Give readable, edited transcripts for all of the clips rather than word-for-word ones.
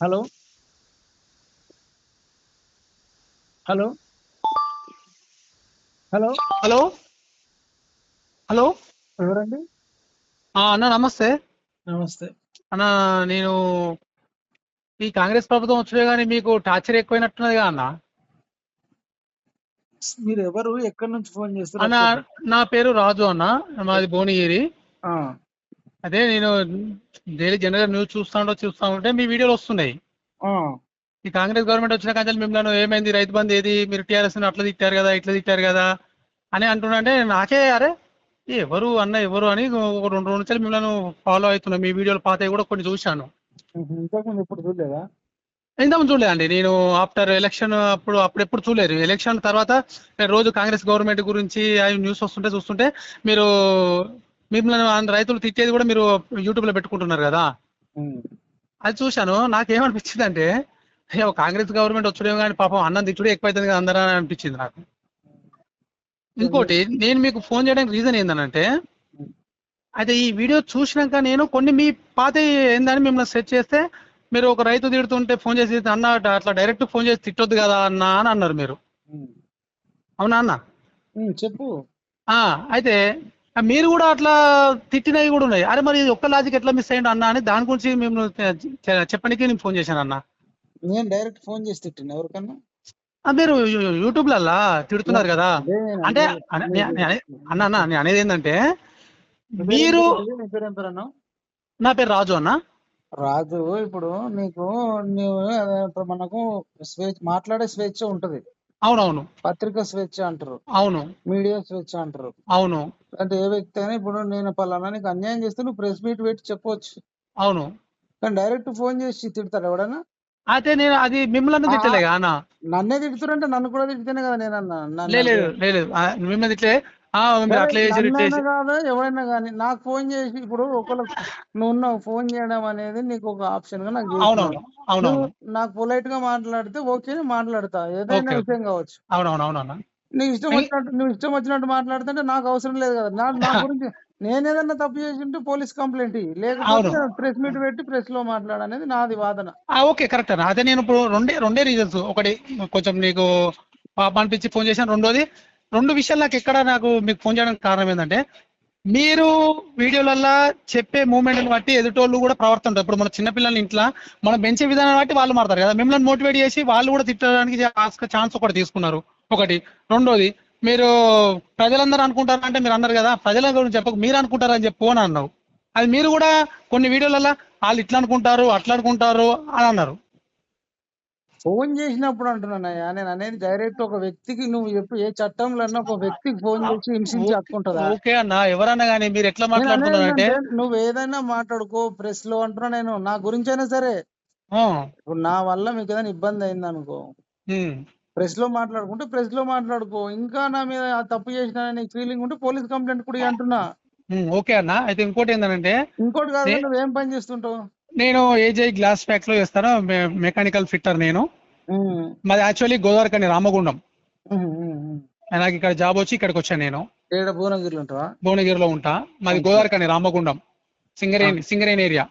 Hello hello hello hello hello ఎవరండి? అన్న నమస్తే. నమస్తే. అన్న నేను ఈ కాంగ్రెస్ ప్రభుత్వం వచ్చే కానీ మీకు టార్చర్ ఎక్కువైనట్టున్నదిగా అన్న. మీరు ఎవరు? ఎక్కడి నుంచి ఫోన్ చేస్తారు? అన్న అది చెప్పండి. నా పేరు రాజు అన్న, మాది భువనగిరి. ఆ, అదే నేను డైలీ జనరల్ న్యూస్ చూస్తా ఉంటే మీ వీడియోలు వస్తున్నాయి. ఆ, ఈ కాంగ్రెస్ గవర్నమెంట్ వచ్చిన కానీ మిమ్మల్ని ఏమైంది, రైతు బంధు ఏది, మీరు టీఆర్ఎస్ అట్లా తిట్టారు కదా, ఇట్లా తిట్టారు కదా అని అంటున్నాంటే నాకే అరే ఎవరు అన్న ఎవరు అని ఒక 2 రోజుల నుంచి మిమ్మల్ని ఫాలో అవుతున్నా. మీ వీడియోలు పాతవి కూడా కొన్ని చూశాను. ఇంతకుముందు ఎప్పుడు చూడలేదా? ఇంతకుముందు చూడలేదండి. నేను ఆఫ్టర్ ఎలక్షన్ అప్పుడెప్పుడు చూడలేదు. ఎలక్షన్ తర్వాత నేను రోజు కాంగ్రెస్ గవర్నమెంట్ గురించి అవి న్యూస్ చూస్తుంటే మీరు మిమ్మల్ని రైతులు తిట్టేది కూడా మీరు యూట్యూబ్ లో పెట్టుకుంటున్నారు కదా, అది చూశాను. నాకేమనిపించింది అంటే అయ్యో కాంగ్రెస్ గవర్నమెంట్ వచ్చుడేమో కానీ పాపం అన్నం తిట్టుడే ఎక్కువైతుంది కదా అందరూ అని అనిపించింది నాకు. ఇంకోటి నేను మీకు ఫోన్ చేయడానికి రీజన్ ఏంటంటే అయితే ఈ వీడియో చూసినాక నేను కొన్ని మీ పాత ఏందని మిమ్మల్ని సెర్చ్ చేస్తే మీరు ఒక రైతు తిడుతుంటే ఫోన్ చేసి అన్న అట్లా డైరెక్ట్ ఫోన్ చేసి తిట్టొద్దు కదా అన్న అని అన్నారు మీరు. అవునా అన్న? చెప్పు. అయితే మీరు కూడా అట్లా తిట్టినవి కూడా ఉన్నాయి. అరే మరి ఇది ఒక్క లాజిక్ ఎట్లా మిస్ అయ్యండి అన్న అని దాని గురించి మేము చెప్పడానికి నేను ఫోన్ చేశాను అన్న. నేను డైరెక్ట్ ఫోన్ చేసి తిట్టిన ఎవరికన్నా? మీరు యూట్యూబ్లల్లా తిడుతున్నారు కదా. అదే నేను అంటే అనేది. అన్న అన్న నేను అనేది ఏంటంటే మీరు నీ పేరు ఏం పేరు అన్నావు? నా పేరు రాజు అన్న. రాజు, ఇప్పుడు నీకు ఇప్పుడు మనకు మాట్లాడే స్వేచ్ఛ ఉంటది. అవునవును. పత్రికా స్వేచ్ఛ అంటారు, అవును మీడియా స్వేచ్ఛ అంటారు. అవును అంటే ఏ వ్యక్తి అయినా ఇప్పుడు నేను పలానా నీకు అన్యాయం చేస్తే నువ్వు ప్రెస్ మీట్ పెట్టి చెప్పవచ్చు. అవును. కానీ డైరెక్ట్ ఫోన్ చేసి తిడతాడు ఎవడన్నా? అయితే నేను అది మిమ్మల్ని తిట్టలేగా అన్న. నన్నే తిడుతురంటే నన్ను కూడా తిడితేనే కదా నేనన్నా. లేదు లేదు మిమ్మల్ని తిట్లే. మీరు అట్లా చేసి నన్నైనా కాదు ఎవరైనా కానీ నాకు ఫోన్ చేసి ఇప్పుడు నువ్వు ఫోన్ చేయడం అనేది నీకు ఒక ఆప్షన్ గా నాకు చేసినావు. అవునవును నువ్వు అవునవును. నాకు పొలైట్ గా మాట్లాడితే ఓకే మాట్లాడతా, ఏదైనా ఓకే ఓకే. విషయం కావచ్చు. అవునవును అవునన్నా. నువ్వు ఇష్టం వచ్చినట్టు మాట్లాడుతుంటే నాకు అవసరం లేదు కదా. నా గురించి నేను ఏదైనా తప్పు చేసి ఉంటే పోలీస్ కంప్లైంట్ లేకపోతే అవును. ప్రెస్ మీట్ పెట్టి ప్రెస్ లో మాట్లాడనేది నాది వాదన. ఓకే కరెక్ట్ అన్న. అదే నేను ఇప్పుడు రెండే రీజన్స్. ఒకటి కొంచెం నీకు పాప అనిపించి ఫోన్ చేశాను. రెండోది 2 విషయాలు నాకు మీకు ఫోన్ చేయడానికి కారణం ఏంటంటే మీరు వీడియోలల్లో చెప్పే మూమెంట్ని బట్టి ఎదుటోళ్ళు కూడా ప్రవర్తింటారు. ఇప్పుడు మన చిన్నపిల్లల్ని ఇంట్లో మనం పెంచే విధానం బట్టి వాళ్ళు మారుతారు కదా. మిమ్మల్ని మోటివేట్ చేసి వాళ్ళు కూడా తిట్టడానికి ఛాన్స్ ఒకటి తీసుకున్నారు. ఒకటి. రెండోది మీరు ప్రజలందరూ అనుకుంటారు అంటే మీరు అన్నారు కదా ప్రజల గురించి చెప్పక మీరు అనుకుంటారని చెప్పు అని అన్నావు. అది మీరు కూడా కొన్ని వీడియోలలో వాళ్ళు ఇట్లా అనుకుంటారు అట్లా అనుకుంటారు అని అన్నారు. ఫోన్ చేసినప్పుడు అంటున్నానయ్యా, నేను అనేది డైరెక్ట్ ఒక వ్యక్తికి నువ్వు చెప్పు. ఏ చట్టంలో ఒక వ్యక్తికి ఫోన్ చేసి హింసించి హక్కు ఉంటుందా? ఓకే అన్న, ఎవరన్నా కానీ మీరు ఎట్లా నేను అనేది మాట్లాడుతున్నారంటే ఏంటంటే నువ్వు ఏదైనా మాట్లాడుకో ప్రెస్ లో అంటున్నా. నేను నా గురించి అయినా సరే ఇప్పుడు నా వల్ల మీకు ఏదైనా ఇబ్బంది అయింది అనుకో, ప్రెస్ లో మాట్లాడుకుంటే ప్రెస్ లో మాట్లాడుకో. ఇంకా నా మీద తప్పు చేసిన నీకు ఫీలింగ్ ఉంటే పోలీస్ కంప్లైంట్ కూడా అంటున్నా. ఓకే అన్న. అయితే ఇంకోటి ఏంటంటే ఇంకోటి కాదు, నువ్వేం పని చేస్తుంటావు? నేను ఏజై గ్లాస్ ఫ్యాక్టరీ లో చేస్తాను, మెకానికల్ ఫిట్టర్ నేను. మాది యాక్చువల్లీ గోదావరికని రామగుండం. నాకు ఇక్కడ జాబ్ వచ్చి ఇక్కడికి వచ్చాను నేను. భువనగిరిలో ఉంటావా? భువనగిరిలో ఉంటా. మాది గోదావరికని రామగుండం, సింగరేణి ఏరియా.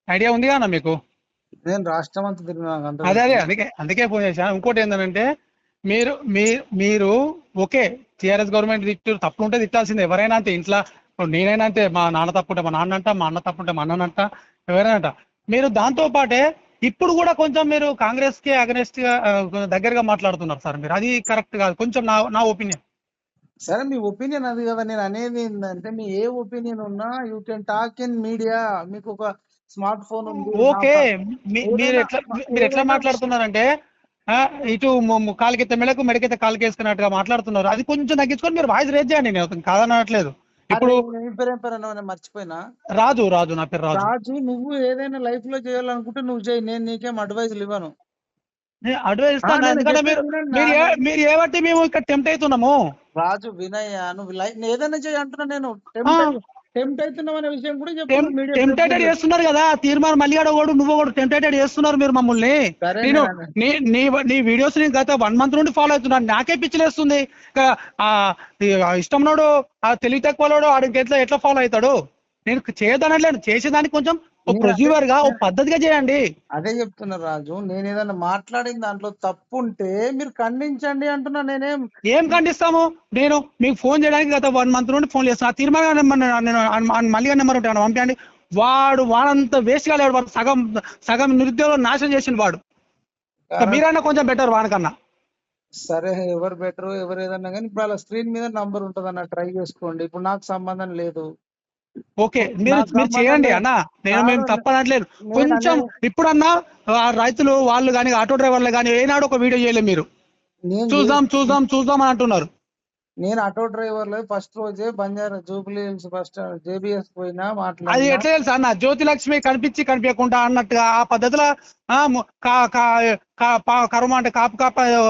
ఐడియా ఉందిగా అన్న మీకు? నేను రాష్ట్రం అంతా తిరిగినా. అదే అందుకే ఫోన్ చేశాను. ఇంకోటి ఏంటంటే మీరు ఓకే టీఆర్ఎస్ గవర్నమెంట్ తప్పు ఉంటే తిట్టాల్సిందే. ఎవరైనా అంతే. ఇంట్లో నేనైనా అంతే. మా నాన్న తప్పుంటే మా నాన్న అంట, మా అన్న తప్పుంటే మా అన్ననంట, ఎవరైనా అంట. మీరు దాంతో పాటే ఇప్పుడు కూడా కొంచెం మీరు కాంగ్రెస్ కి అగనెస్ట్ గా దగ్గరగా మాట్లాడుతున్నారు సార్. మీరు అది కరెక్ట్ కాదు. కొంచెం నా ఒపీనియన్. సరే, మీ ఒపీనియన్ అది కదా. నేను అనేది ఏంటంటే మీ ఏ ఒపీనియన్ ఉన్నా you can talk in media. మీకు ఒక స్మార్ట్ ఫోన్ ఉంది. ఓకే. మీరు ఎట్లా మాట్లాడుతున్నారంటే ఇటు కాలుకెత్తే మెడకెత్తే కాలుకి వేసుకున్నట్టుగా మాట్లాడుతున్నారు. అది కొంచెం తగ్గించుకొని మీరు వాయిస్ రేజ్ చేయండి. నేను కాదనట్లేదు. ఇప్పుడు మర్చిపోయినా. రాజు నా పేరు రాజు. రాజు, నువ్వు ఏదైనా లైఫ్ లో చేయాలనుకుంటే నువ్వు చేయి. నేను నీకేం అడ్వైజులు ఇవ్వను. అడ్వైస్ ఇస్తాను. ఎందుకంటే మీరు ఏబట్టి మేము ఇక్కడ టెంప్ట్ అవుతున్నాము. రాజు వినయ్య, నువ్వు ఏదైనా చేయి అంటున్నా. నేను టెంప్ట్ అవుతున్నాం అనే విషయం కూడా టెంప్టేటెడ్ చేస్తున్నారు కదా. తీర్మానం మళ్ళీ అడగడు నువ్వు కూడా టెంప్టేటెడ్ చేస్తున్నారు మీరు మమ్మల్ని. నేను నీ వీడియోస్ ని గత 1 month నుండి ఫాలో అవుతున్నాను. నాకే పిచ్చిలేస్తుంది. ఇష్టంలోడు తెలివి తక్కువలోడు ఆడికి ఎట్లా ఫాలో అవుతాడు. నేను చేయదనట్లేదు. చేసేదానికి కొంచెం ఓ నేను అదే ప్రొసీజర్ గా ఓ పద్ధతిగా చేయండి. అదే చెప్తున్నా రాజు. నేను ఏదైనా మాట్లాడిన దాంట్లో తప్పు ఉంటే మీరు ఖండించండి అంటున్నా. నేనేం ఏం ఖండిస్తాము? నేను మీకు ఫోన్ చేయడానికి గత 1 మంత్ నుండి ఫోన్ చేస్తున్నా. తీర్మానం నెంబర్ మళ్ళీ నెంబర్ ఉంటే ఏమన్నా పంపించండి. వాడంత వేస్ట్ గా లేడు. వాడు సగం నిరుద్యోగం నాశనం చేసిండు వాడు. మీరైనా కొంచెం బెటర్ వానికన్నా. సరే, ఎవరు బెటర్ ఎవరు ఏదన్నా కానీ ఇప్పుడు అలా స్క్రీన్ మీద నంబర్ ఉంటుంది అన్న, ట్రై చేసుకోండి. ఇప్పుడు నాకు సంబంధం లేదు. ఓకే, మీరు నాకు మీరు సంబంధం చేయండి లేదు. అన్న. మేము కాదు, తప్పనట్లేదు. నేను కొంచెం ఇప్పుడన్నా రైతులు వాళ్ళు కానీ ఆటో డ్రైవర్లు కానీ ఏనాడు ఒక వీడియో చేయలేదు మీరు. చూద్దాం అని అంటున్నారు. నేను ఆటో డ్రైవర్లు ఫస్ట్ రోజే Banjara Jubilee hills first JBS పోయినా అది మాట్లాడినా. ఎట్లా తెలుసా అన్న? జ్యోతి లక్ష్మి కనిపించకుండా అన్నట్టుగా ఆ పద్ధతిలో కర్మ అంటే కాపు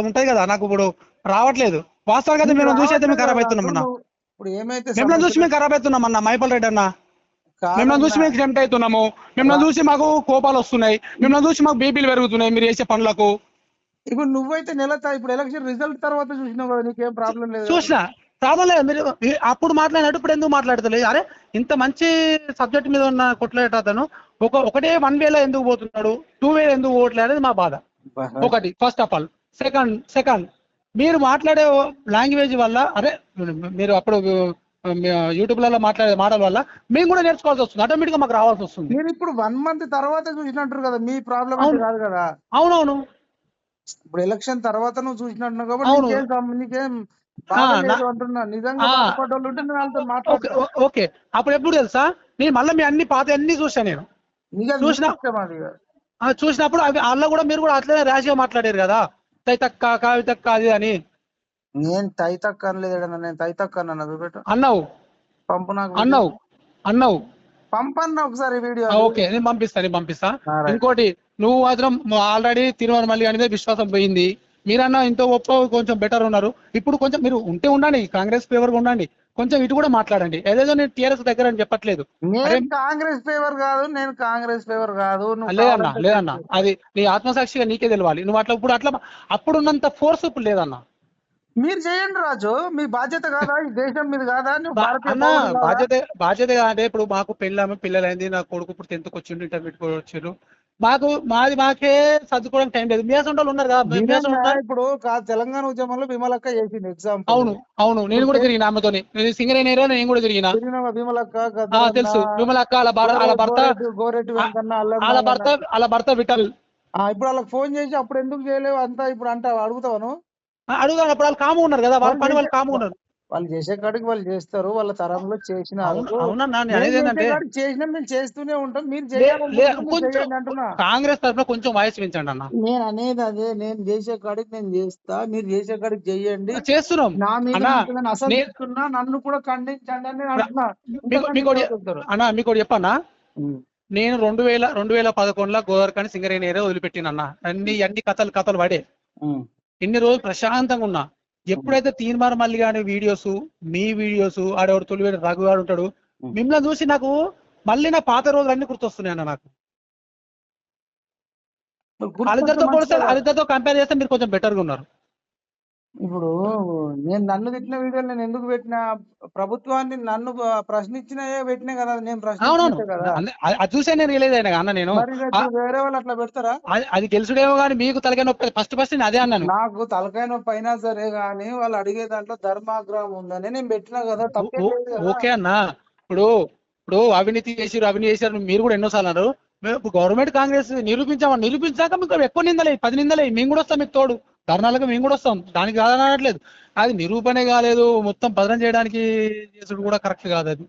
ఉంటది కదా, నాకు ఇప్పుడు రావట్లేదు. వాస్తవం కదా, మేము చూసి అయితే మేము ఖరాబ్ అవుతున్నాం అన్న. ఇప్పుడు ఏమైతే మిమ్మల్ని చూసి మేము ఖరాబ్ అవుతున్నాం అన్న. మైపల్ రెడ్డి అన్న, మిమ్మల్ని చూసి మేము టెంప్ట్ అవుతున్నాము. మిమ్మల్ని చూసి మాకు కోపాలు వస్తున్నాయి. మిమ్మల్ని చూసి మాకు బీపీలు పెరుగుతున్నాయి మీరు చేసే పనులకు. ఇప్పుడు నువ్వైతే ఇప్పుడు ఎలక్షన్ రిజల్ట్ తర్వాత చూసినావు కదా, నీకేం ప్రాబ్లం లేదు. చూసిన ప్రాబ్లం లేదు. మీరు అప్పుడు మాట్లాడినట్టు ఇప్పుడు ఎందుకు మాట్లాడతలేదు? అరే, ఇంత మంచి సబ్జెక్ట్ మీద ఉన్న కొట్లాట అతను ఒకటే 1 వేలో ఎందుకు పోతున్నాడు, 2 వేలో ఎందుకు పోవట్లేదు అనేది మా బాధ. ఒకటి ఫస్ట్ ఆఫ్ ఆల్. సెకండ్ మీరు మాట్లాడే లాంగ్వేజ్ వల్ల, అరే మీరు అప్పుడు యూట్యూబ్లలో మాట్లాడే మాటల వల్ల మేము కూడా నేర్చుకోవాల్సి వస్తుంది. ఆటోమేటిక్ గా మాకు రావాల్సి వస్తుంది. మీరు ఇప్పుడు 1 మంత్ తర్వాత చూసినట్టు కదా, మీ ప్రాబ్లం కాదు కదా. అవునవును, ఇప్పుడు ఎలక్షన్ తర్వాత నువ్వు చూసినట్టు కాబట్టి నీకేం బాధలేదు అంటున్నా. నిజంగా బాధపడ్డోళ్ళు ఉంటే నేను వాళ్ళతో మాట్లాడతా. ఓకే, అప్పుడు ఎప్పుడు తెలుసా, నేను మళ్ళీ మీ అన్ని పాత అన్ని చూసాను. నేను చూసినప్పుడు అవి అలా కూడా మీరు కూడా అట్లనే ర్యాష్ గా మాట్లాడారు కదా, తైతక్క కావితక్క అది అని. నేను తైతక్క అనలేదు. నేను తైతక్క అన్నా, చూపెట్టు. అన్నావు, పంపు నాకు అన్నావు పంపన్నా ఒకసారి వీడియో. ఓకే, నేను పంపిస్తా. ఇంకోటి, నువ్వు మాత్రం ఆల్రెడీ తిరుమల మళ్ళీ అనేది విశ్వాసం పోయింది. మీరన్నా ఇంతో గొప్ప కొంచెం బెటర్ ఉన్నారు. ఇప్పుడు కొంచెం మీరు ఉండండి, కాంగ్రెస్ ఫేవర్ గా ఉండండి. కొంచెం ఇటు కూడా మాట్లాడండి. ఏదేదో నేను టీఆర్ఎస్ దగ్గర అని చెప్పట్లేదు. కాంగ్రెస్ ఫేవర్ కాదు, నేను కాంగ్రెస్ ఫేవర్ కాదు. లేదన్నా, అది నీ ఆత్మసాక్షిగా నీకే తెలియాలి. నువ్వు అట్లా ఇప్పుడు అప్పుడున్నంత ఫోర్స్ ఇప్పుడు లేదన్నా. మీరు చేయండి రాజు, మీ బాధ్యత కాదా? ఈ దేశం మీద కాదా? బాధ్యత అంటే ఇప్పుడు మాకు పిల్లలైంది. నా కొడుకు ఇప్పుడు 10th వచ్చిండు, ఇంటర్మీడియట్ వచ్చారు. మాకే చదువుకోవడానికి టైం లేదు. మేసంటోళ్ళు ఉన్నారు కదా. ఇప్పుడు తెలంగాణ ఉద్యమంలో విమలక్క చేసింది ఎగ్జామ్. అవును, నేను కూడా తిరిగిన ఆమెతోని. సింగరేణి ఏరియా నేను కూడా తిరిగిన. విమలక్క తెలుసు. విమలక్క వాళ్ళ భర్త విఠల్. ఇప్పుడు వాళ్ళకి ఫోన్ చేసి అప్పుడు ఎందుకు చేయలేవు అంతా ఇప్పుడు అడుగుతాను. అడుగుతాను. అప్పుడు వాళ్ళు కాము ఉన్నారు కదా, వాళ్ళ పని వాళ్ళు కాము ఉన్నారు. వాళ్ళు చేసే కాడికి వాళ్ళు చేస్తారు, వాళ్ళ తరంలో చేసిన చేసినా మేము చేస్తూనే ఉంటాం. మీరు చేయాలి అంటున్నా. కాంగ్రెస్ తరఫున కొంచెం వాయిస్ పెంచండి అన్న. నేను అనేది అదే, నేను చేసే కాడికి నేను చేస్తా, మీరు చేసే కాడికి చెయ్యండి. చేస్తున్నాం. నా మీద అసలు చేస్తున్నా, నన్ను కూడా ఖండించండి అని అంటున్నా. అన్నా మీకు చెప్పన్నా, నేను 2011లో గోదావరిఖని సింగరేణి ఏరియా వదిలిపెట్టినన్నా. అన్ని కథలు పడే ఇన్ని రోజులు ప్రశాంతంగా ఉన్నా. ఎప్పుడైతే తీర్మానం మళ్ళీ కానీ వీడియోస్, మీ వీడియోస్, ఆడేవాడు తొలివేడు రఘుగాడు ఉంటాడు, మిమ్మల్ని చూసి నాకు మళ్ళీ నా పాత రోజులు అన్ని గుర్తొస్తున్నాయి అన్న. నాకు వాళ్ళిద్దరితో కంపేర్ చేస్తే మీరు కొంచెం బెటర్ గా ఉన్నారు. ఇప్పుడు నన్ను తిట్టిన వీడియోలు నేను ఎందుకు పెట్టినా? ప్రభుత్వాన్ని నన్ను ప్రశ్నించినయే పెట్టినా కదా. నేను ప్రశ్నించే కదా, అది చూసే నేను రియలైజ్ అయినా అన్న. నేను వేరే వాళ్ళు అట్లా పెడతారా? అది తెలుసుడేమో కానీ మీకు తలకాయ నొప్పి. ఫస్ట్ నేను అదే అన్నాను. నాకు తలకాయ నొప్పి అయినా సరే గానీ వాళ్ళు అడిగే దాంట్లో ధర్మాగ్రహం ఉందని నేను పెట్టినా కదా. ఓకే అన్న, ఇప్పుడు అవినీతి చేశారు మీరు కూడా ఎన్నోసార్లు అన్నారు. గవర్నమెంట్ కాంగ్రెస్ నిరూపించాక మీకు ఎక్కువ నిందలే, 10 నిందలే. మేము కూడా వస్తాం మీకు తోడు, ధర్నాలకు మేము కూడా వస్తాం. దానికి కాదనట్లేదు. అది నిరూపణే కాలేదు, మొత్తం బదనం చేయడానికి చేసుడు కూడా కరెక్ట్ కాదు. అది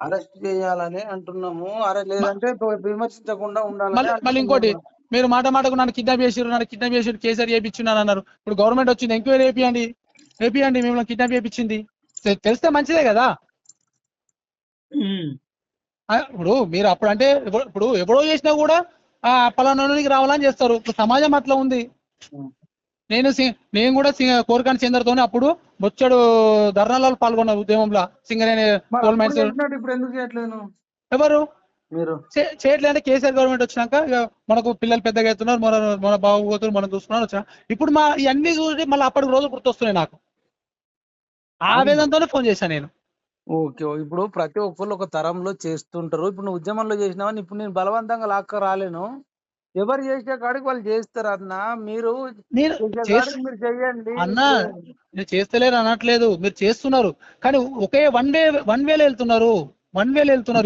అరెస్ట్ చేయాలని అంటున్నాము. లేదంటే విమర్శించకుండా ఉండాలి. మళ్ళీ ఇంకోటి, మీరు మాటకు నన్ను కిడ్నాప్ చేసి కేసీఆర్ చేయించున్నాను అన్నారు. ఇప్పుడు గవర్నమెంట్ వచ్చింది, ఎంక్వైరీ ఏపీయండి మిమ్మల్ని కిడ్నాప్ చేయించింది. తెలిస్తే మంచిదే కదా. ఇప్పుడు మీరు అప్పుడు అంటే ఇప్పుడు ఎవడో చేసినా కూడా పలానానికి రావాలని చేస్తారు. ఇప్పుడు సమాజం అట్లా ఉంది. నేను కూడా కోరికాని చంద్రతోనే అప్పుడు బొచ్చడు ధర్నాలలో పాల్గొన్న ఉద్యమంలో. సింగరేణి కోల్ మైన్స్ ఎవరు చేయట్లేదు అంటే కేసీఆర్ గవర్నమెంట్ వచ్చినాక మనకు పిల్లలు పెద్దగా అవుతున్నారు, మన బాగోతున్నారు, మనం చూసుకున్నారు వచ్చిన. ఇప్పుడు ఇవన్నీ చూసి మళ్ళీ అప్పటికి రోజు గుర్తొస్తున్నాయి నాకు. ఆవేదనతోనే ఫోన్ చేశాను నేను. ఓకే. ఇప్పుడు ప్రతి ఒక్కళ్ళు ఒక తరంలో చేస్తుంటారు. ఇప్పుడు నువ్వు ఉద్యమంలో చేసినావని ఇప్పుడు నేను బలవంతంగా లాక్క రాలేను. ఎవరు చేసే కాడికి వాళ్ళు చేస్తారన్న. మీరు నేను చేసే చేస్ కాడికి మీరు చెయ్యండి. అన్నా ఇప్పుడు మీరు చేస్తలేరు అనట్లేదు, మీరు చేస్తున్నారు. కానీ ఒకే వన్ వేలో వెళ్తున్నారు,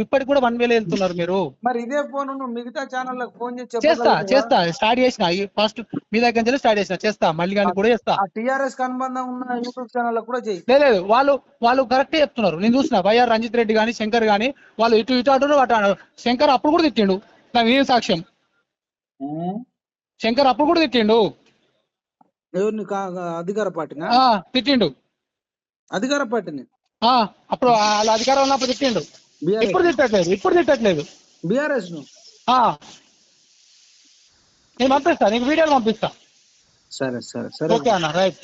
ఇప్పటికి కూడా వన్ వేలో వెళ్తున్నారు మీరు. మరి ఇదే ఫోన్ నువ్వు మిగతా ఛానళ్ళకి ఫోన్ చేసి చేస్తా చెప్పగలుగుతావా? స్టార్ట్ చేసిన ఫస్ట్ మీ దగ్గర నుంచి స్టార్ట్ చేసిన, చేస్తా మళ్ళీ కానీ కూడా చేస్తా. ఆ టీఆర్ఎస్ కి అనుబంధం ఉన్న యూట్యూబ్ ఛానళ్ళకి కూడా చెయ్యి. లేదు వాళ్ళు కరెక్టే చెప్తున్నారు. నేను చూసిన వైఆర్ రంజిత్ రెడ్డి కానీ శంకర్ కానీ వాళ్ళు ఇటు అంటారు అటు అన్నారు. శంకర్ అప్పుడు కూడా తిట్టిండు, నాకు నేను సాక్ష్యం. శంకర్ అప్పుడు కూడా తిట్టిండు. ఎవరిని అధికార పార్టీనా? తిట్టిండు అధికార పార్టీని అప్పుడు వాళ్ళ అధికారం ఉన్నప్పుడు తిట్టిండు. ఇప్పుడు తిట్టట్లేదు. బీఆర్ఎస్ ను నేను పంపిస్తా, నీకు వీడియోలు పంపిస్తా. సరే. ఓకే అన్న, రైట్.